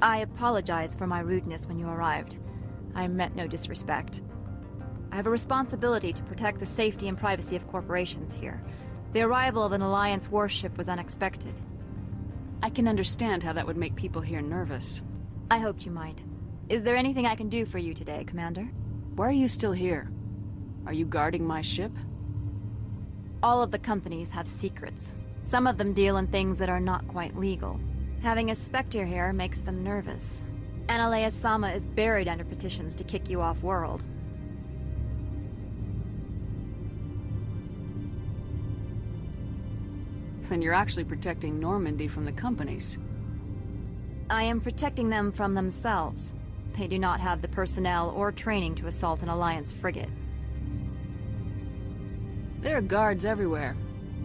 I apologize for my rudeness when you arrived. I meant no disrespect. I have a responsibility to protect the safety and privacy of corporations here. The arrival of an Alliance warship was unexpected. I can understand how that would make people here nervous. I hoped you might. Is there anything I can do for you today, Commander? Why are you still here? Are you guarding my ship? All of the companies have secrets. Some of them deal in things that are not quite legal. Having a Spectre here makes them nervous. Analea-sama is buried under petitions to kick you off-world. Then you're actually protecting Normandy from the companies. I am protecting them from themselves. They do not have the personnel or training to assault an Alliance frigate. There are guards everywhere.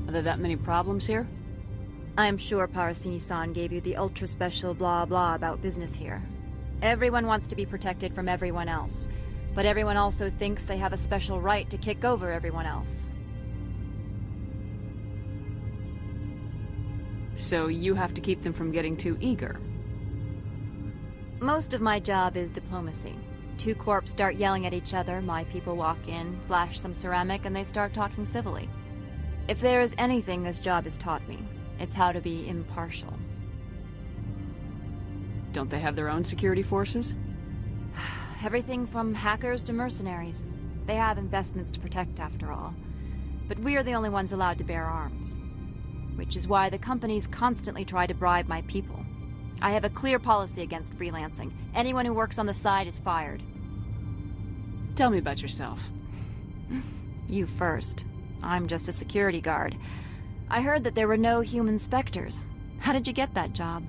Are there that many problems here? I am sure Parasini-san gave you the ultra-special blah-blah about business here. Everyone wants to be protected from everyone else, but everyone also thinks they have a special right to kick over everyone else. So you have to keep them from getting too eager. Most of my job is diplomacy. Two corps start yelling at each other, my people walk in, flash some ceramic, and they start talking civilly. If there is anything this job has taught me, it's how to be impartial. Don't they have their own security forces? Everything from hackers to mercenaries. They have investments to protect, after all. But we are the only ones allowed to bear arms. Which is why the companies constantly try to bribe my people. I have a clear policy against freelancing. Anyone who works on the side is fired. Tell me about yourself. You first. I'm just a security guard. I heard that there were no human specters. How did you get that job?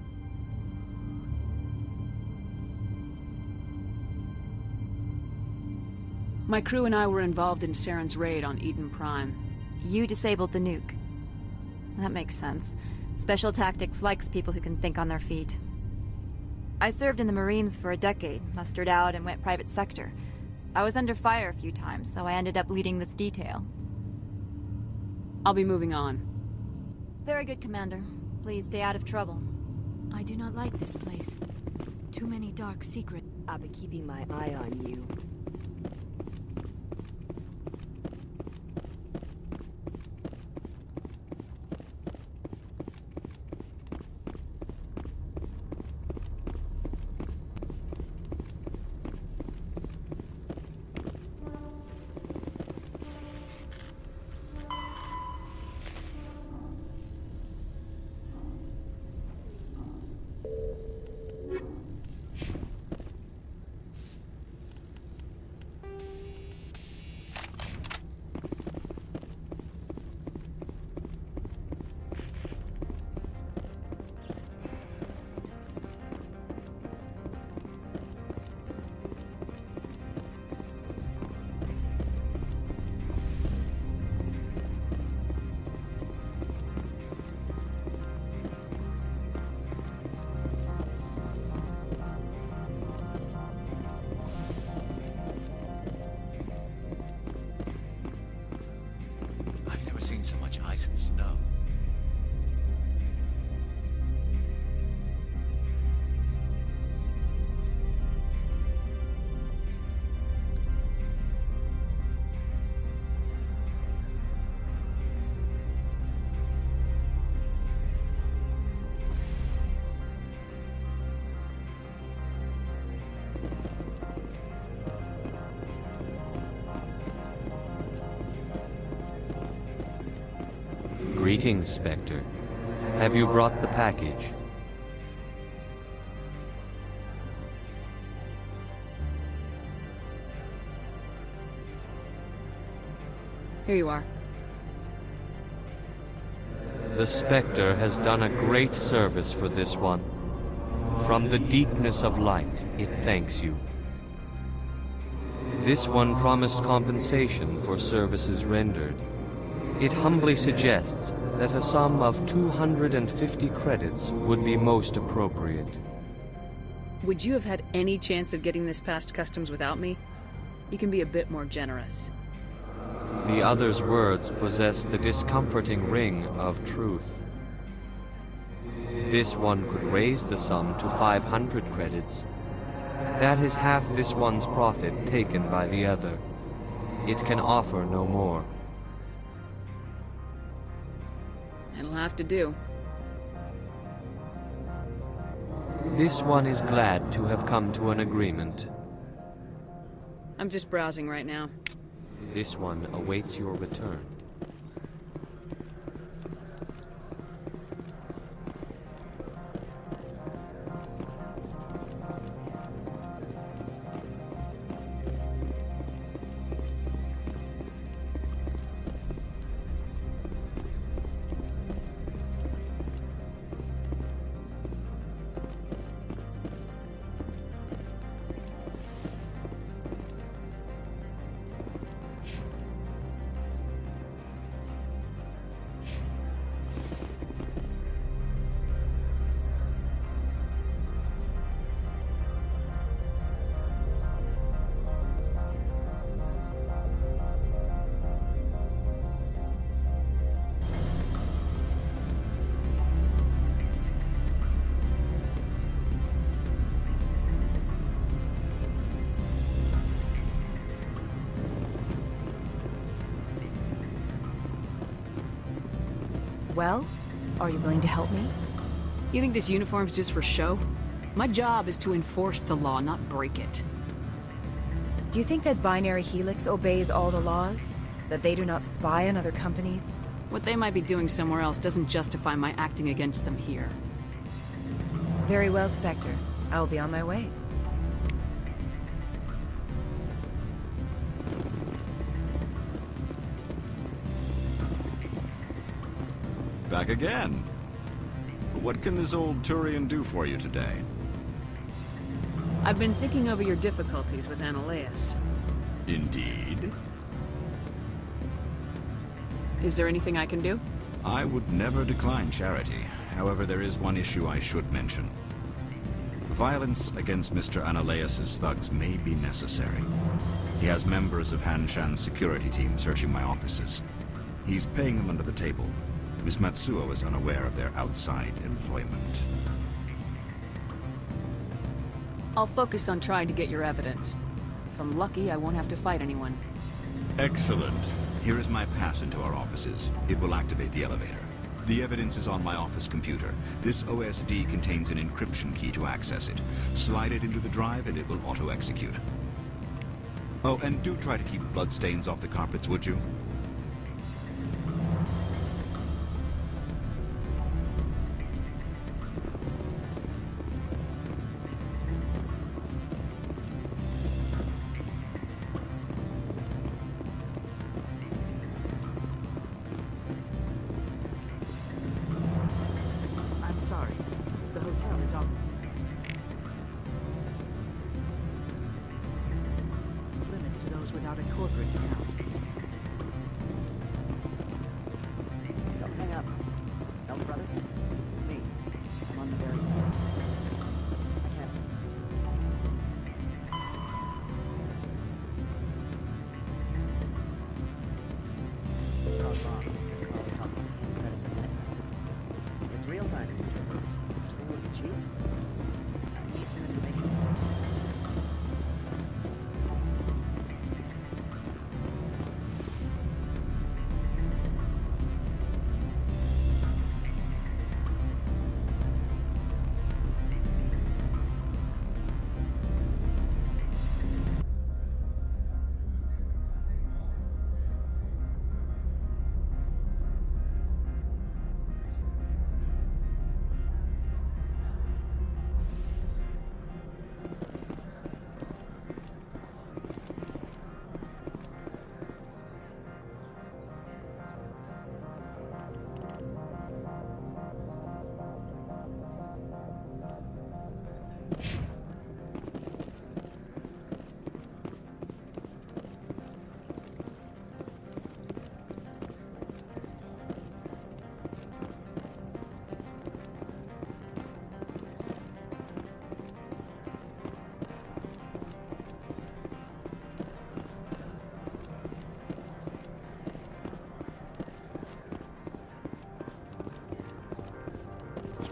My crew and I were involved in Saren's raid on Eden Prime. You disabled the nuke. That makes sense. Special Tactics likes people who can think on their feet. I served in the Marines for a decade, mustered out and went private sector. I was under fire a few times, so I ended up leading this detail. I'll be moving on. Very good, Commander. Please stay out of trouble. I do not like this place. Too many dark secrets. I'll be keeping my eye on you. So much ice and snow. Greetings, Spectre. Have you brought the package? Here you are. The Spectre has done a great service for this one. From the deepness of light, it thanks you. This one promised compensation for services rendered. It humbly suggests that a sum of 250 credits would be most appropriate. Would you have had any chance of getting this past customs without me? You can be a bit more generous. The other's words possess the discomforting ring of truth. This one could raise the sum to 500 credits. That is half this one's profit taken by the other. It can offer no more. It'll have to do. This one is glad to have come to an agreement. I'm just browsing right now. This one awaits your return. Well, are you willing to help me? You think this uniform's just for show? My job is to enforce the law, not break it. Do you think that Binary Helix obeys all the laws? That they do not spy on other companies? What they might be doing somewhere else doesn't justify my acting against them here. Very well, Spectre. I will be on my way. Back again. What can this old Turian do for you today? I've been thinking over your difficulties with Analeus. Indeed. Is there anything I can do? I would never decline charity. However, there is one issue I should mention. Violence against Mr. Analeus' thugs may be necessary. He has members of Hanshan's security team searching my offices. He's paying them under the table. Miss Matsuo is unaware of their outside employment. I'll focus on trying to get your evidence. If I'm lucky, I won't have to fight anyone. Excellent. Here is my pass into our offices. It will activate the elevator. The evidence is on my office computer. This OSD contains an encryption key to access it. Slide it into the drive and it will auto-execute. Oh, and do try to keep bloodstains off the carpets, would you? Sorry, the hotel is on limits to those without a corporate account. Don't hang up. Elder brother, it's me. I'm on the very phone. I can't. Call wrong. This call is costing 10 credits a minute. It's real time. Cheap? I need some information.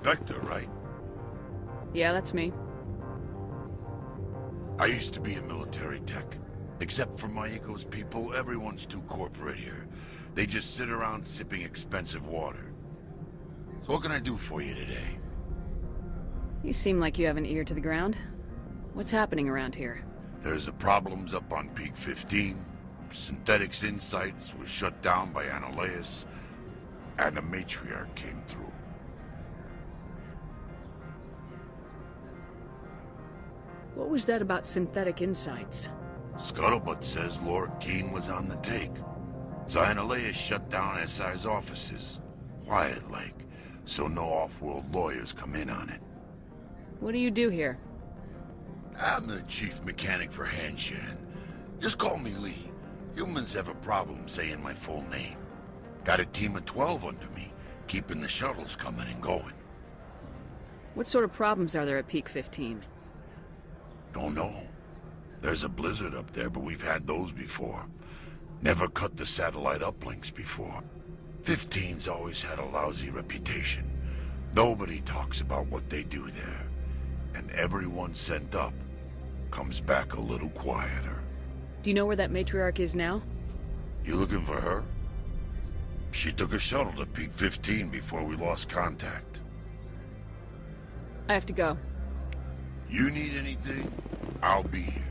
Inspector, right? Yeah, that's me. I used to be a military tech. Except for Maiko's people, everyone's too corporate here. They just sit around sipping expensive water. So what can I do for you today? You seem like you have an ear to the ground. What's happening around here? There's the problems up on Peak 15. Synthetics Insights was shut down by Ananias, and the Matriarch came through. What was that about synthetic insights? Scuttlebutt says Lord Keene was on the take. So Ananias shut down SI's offices. Quiet-like, so no off-world lawyers come in on it. What do you do here? I'm the chief mechanic for Hanshan. Just call me Lee. Humans have a problem saying my full name. Got a team of 12 under me, keeping the shuttles coming and going. What sort of problems are there at Peak 15? Don't know. There's a blizzard up there, but we've had those before. Never cut the satellite uplinks before. 15's always had a lousy reputation. Nobody talks about what they do there. And everyone sent up comes back a little quieter. Do you know where that Matriarch is now? You looking for her? She took a shuttle to Peak 15 before we lost contact. I have to go. You need anything? I'll be here.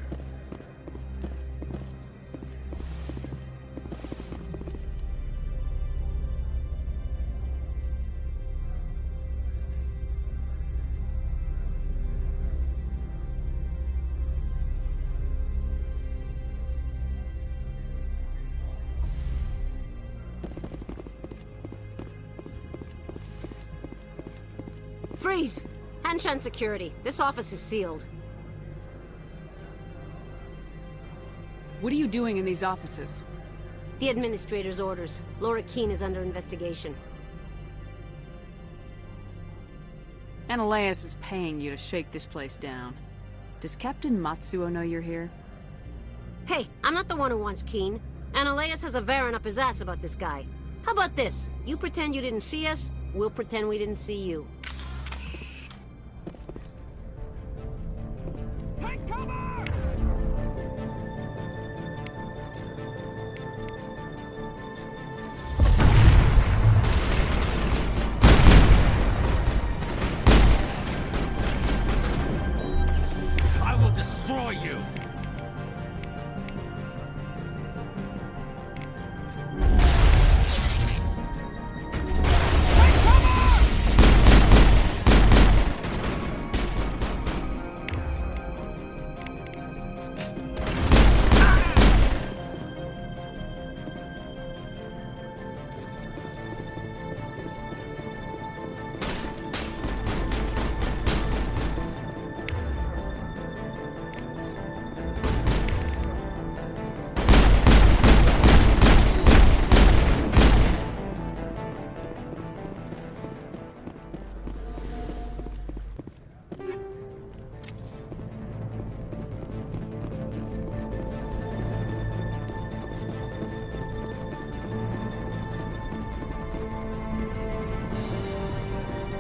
Freeze! Hanshan security. This office is sealed. What are you doing in these offices? The administrator's orders. Laura Keene is under investigation. Ananias is paying you to shake this place down. Does Captain Matsuo know you're here? Hey, I'm not the one who wants Keene. Ananias has a Varen up his ass about this guy. How about this? You pretend you didn't see us, we'll pretend we didn't see you. Take cover! I will destroy you!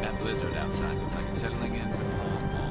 That blizzard outside looks like it's settling in for the long haul.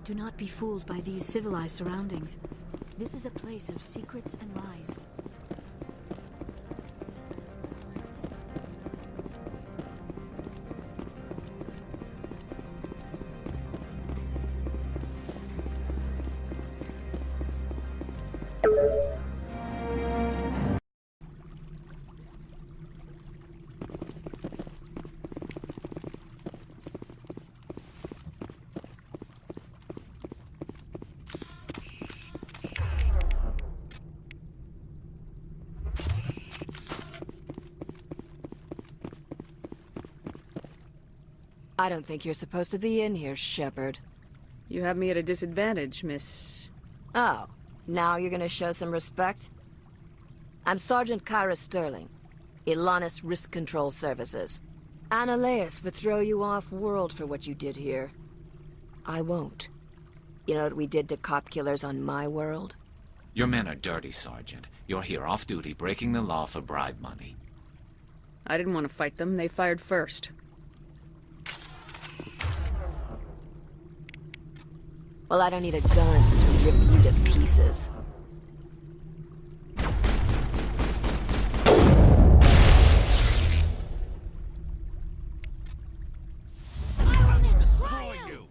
Do not be fooled by these civilized surroundings. This is a place of secrets and lies. I don't think you're supposed to be in here, Shepard. You have me at a disadvantage, Miss... Oh, now you're gonna show some respect? I'm Sergeant Kyra Sterling, Ilanis Risk Control Services. Analeas would throw you off-world for what you did here. I won't. You know what we did to cop killers on my world? Your men are dirty, Sergeant. You're here off-duty, breaking the law for bribe money. I didn't want to fight them. They fired first. Well, I don't need a gun to rip you to pieces. I will destroy you!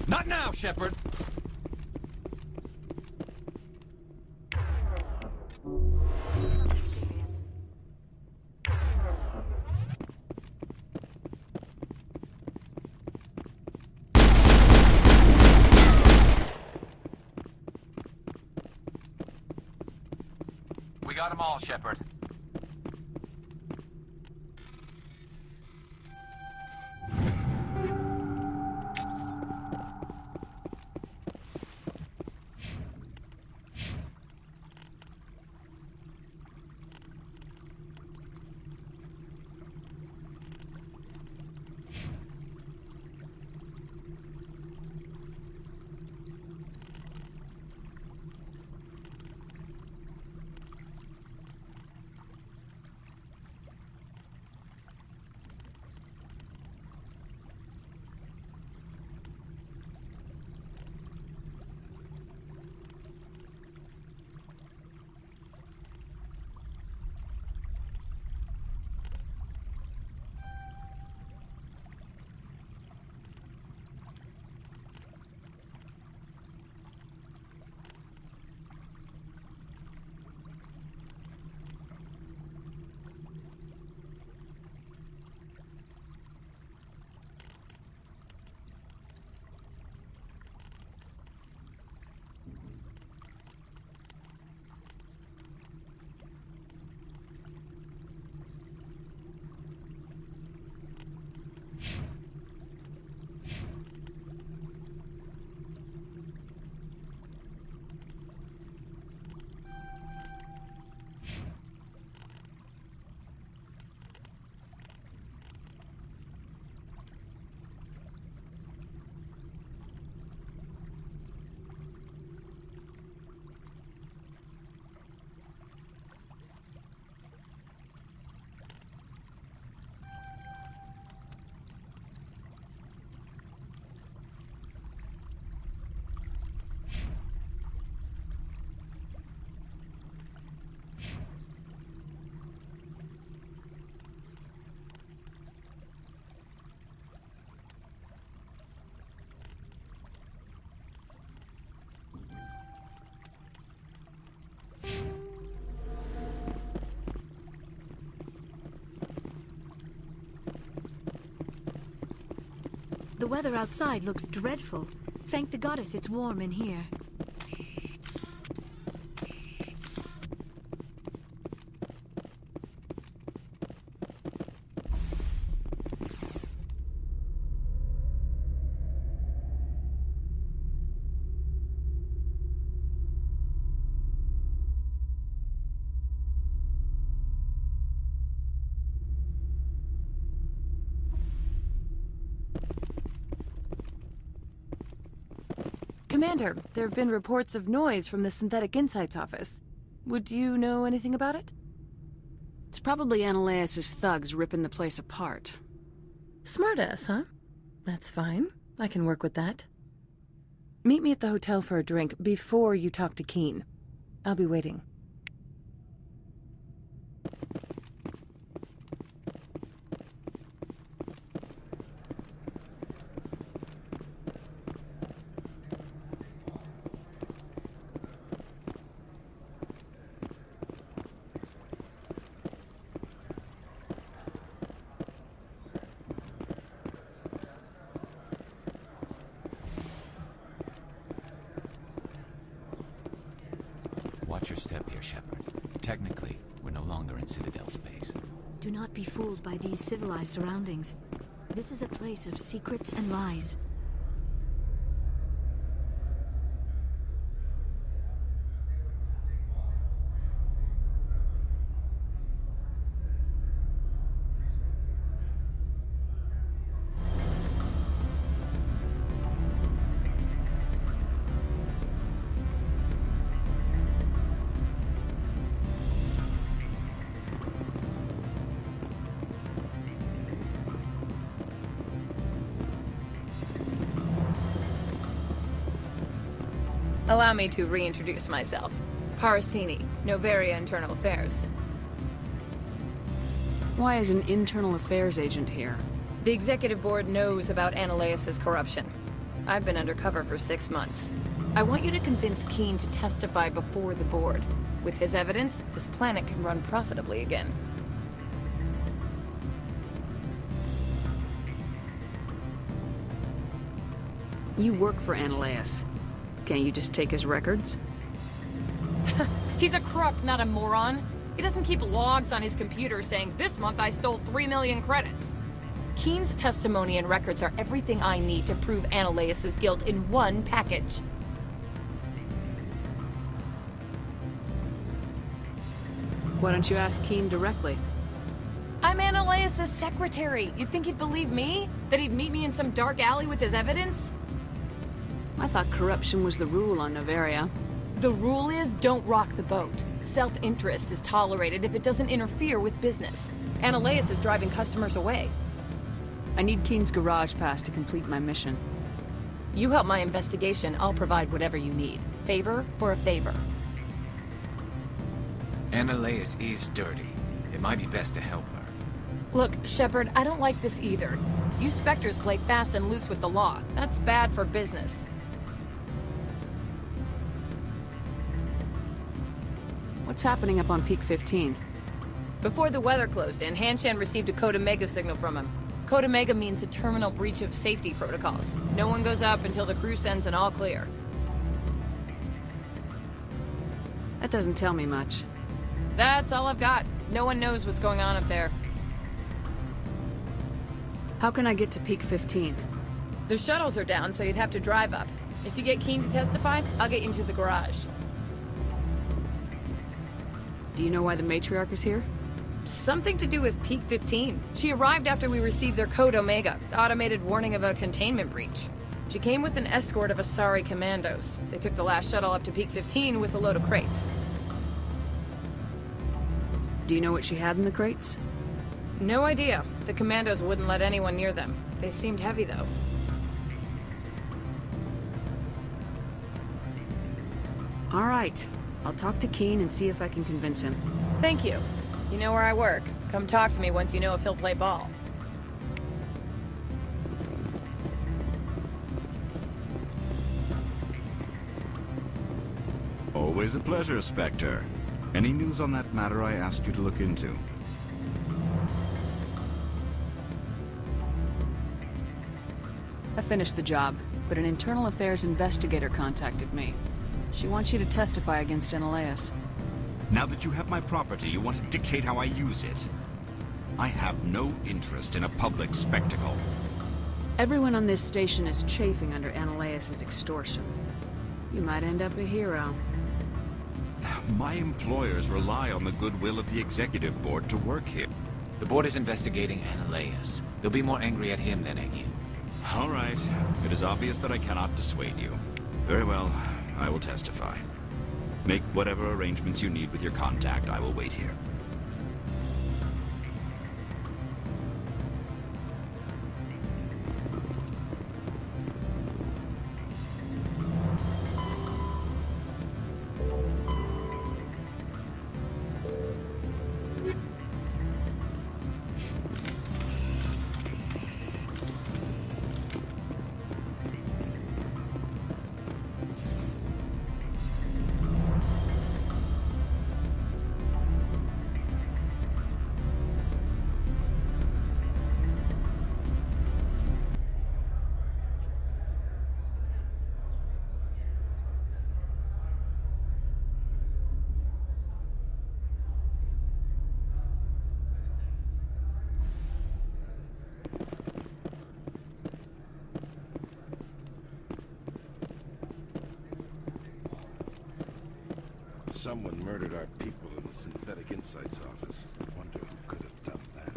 Not now, Shepard! We got them all, Shepard. The weather outside looks dreadful. Thank the goddess it's warm in here. Commander, there have been reports of noise from the Synthetic Insights office. Would you know anything about it? It's probably Ananias' thugs ripping the place apart. Smartass, huh? That's fine. I can work with that. Meet me at the hotel for a drink before you talk to Keen. I'll be waiting. Watch your step here, Shepard. Technically, we're no longer in Citadel space. Do not be fooled by these civilized surroundings. This is a place of secrets and lies. Allow me to reintroduce myself. Parasini, Noveria Internal Affairs. Why is an internal affairs agent here? The executive board knows about Ananias' corruption. I've been undercover for 6 months. I want you to convince Keen to testify before the board. With his evidence, this planet can run profitably again. You work for Ananias. Can't you just take his records? He's a crook, not a moron. He doesn't keep logs on his computer saying, "This month I stole 3 million credits." Keen's testimony and records are everything I need to prove Ananias' guilt in one package. Why don't you ask Keen directly? I'm Ananias' secretary. You'd think he'd believe me? That he'd meet me in some dark alley with his evidence? I thought corruption was the rule on Noveria. The rule is, don't rock the boat. Self-interest is tolerated if it doesn't interfere with business. Ananias is driving customers away. I need Keen's garage pass to complete my mission. You help my investigation, I'll provide whatever you need. Favor for a favor. Ananias is dirty. It might be best to help her. Look, Shepard, I don't like this either. You Spectres play fast and loose with the law. That's bad for business. What's happening up on Peak 15? Before the weather closed in, Hanshan received a Code Omega signal from him. Code Omega means a terminal breach of safety protocols. No one goes up until the crew sends an all clear. That doesn't tell me much. That's all I've got. No one knows what's going on up there. How can I get to Peak 15? The shuttles are down, so you'd have to drive up. If you get Keen to testify, I'll get you into the garage. Do you know why the Matriarch is here? Something to do with Peak 15. She arrived after we received their Code Omega, the automated warning of a containment breach. She came with an escort of Asari commandos. They took the last shuttle up to Peak 15 with a load of crates. Do you know what she had in the crates? No idea. The commandos wouldn't let anyone near them. They seemed heavy, though. All right. I'll talk to Keen and see if I can convince him. Thank you. You know where I work. Come talk to me once you know if he'll play ball. Always a pleasure, Spectre. Any news on that matter I asked you to look into? A finish the job, but an internal affairs investigator contacted me. She wants you to testify against Analeas. Now that you have my property, you want to dictate how I use it. I have no interest in a public spectacle. Everyone on this station is chafing under Analeas' extortion. You might end up a hero. My employers rely on the goodwill of the executive board to work here. The board is investigating Analeas. They'll be more angry at him than at you. All right. It is obvious that I cannot dissuade you. Very well. I will testify. Make whatever arrangements you need with your contact. I will wait here. Someone murdered our people in the Synthetic Insights office. I wonder who could have done that.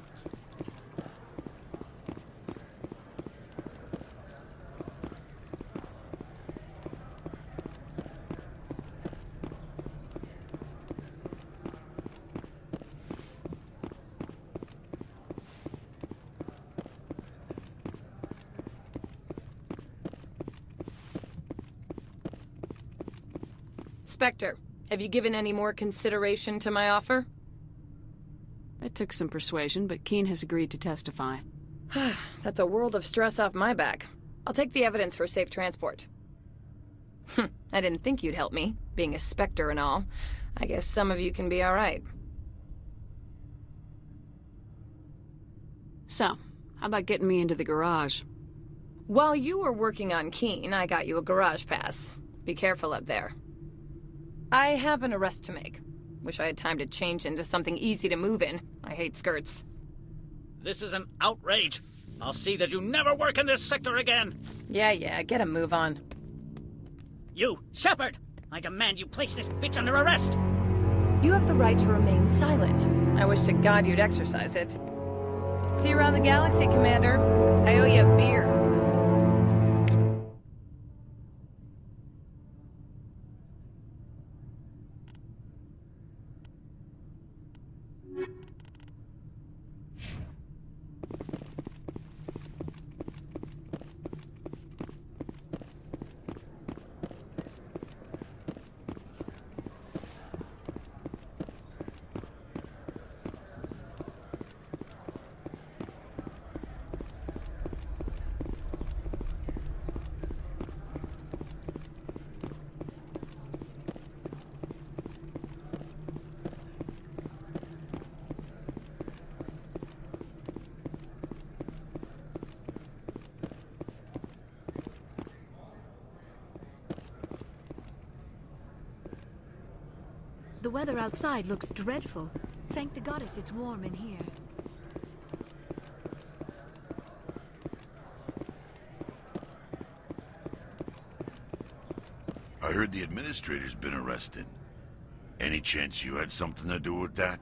Spectre, have you given any more consideration to my offer? It took some persuasion, but Keen has agreed to testify. That's a world of stress off my back. I'll take the evidence for safe transport. I didn't think you'd help me, being a Spectre and all. I guess some of you can be alright. So, how about getting me into the garage? While you were working on Keen, I got you a garage pass. Be careful up there. I have an arrest to make. Wish I had time to change into something easy to move in. I hate skirts. This is an outrage. I'll see that you never work in this sector again. Yeah, get a move on. You, Shepard! I demand you place this bitch under arrest! You have the right to remain silent. I wish to God you'd exercise it. See you around the galaxy, Commander. I owe you a beer. The weather outside looks dreadful. Thank the goddess it's warm in here. I heard the administrator's been arrested. Any chance you had something to do with that?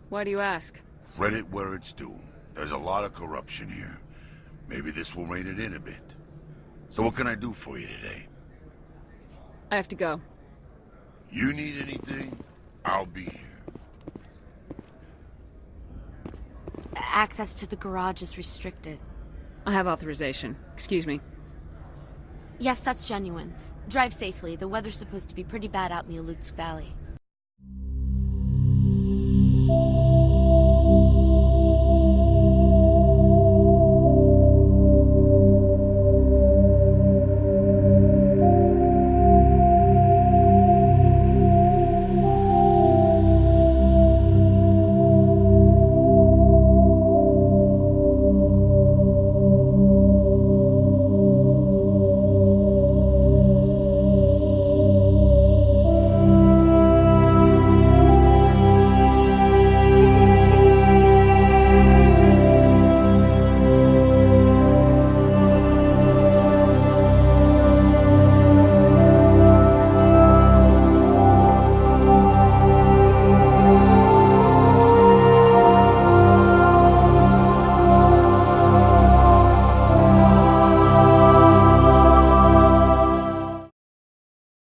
Why do you ask? Credit where it's due. There's a lot of corruption here. Maybe this will rein it in a bit. So what can I do for you today? I have to go. You need anything? I'll be here. Access to the garage is restricted. I have authorization. Excuse me. Yes, that's genuine. Drive safely. The weather's supposed to be pretty bad out in the Alutsk Valley.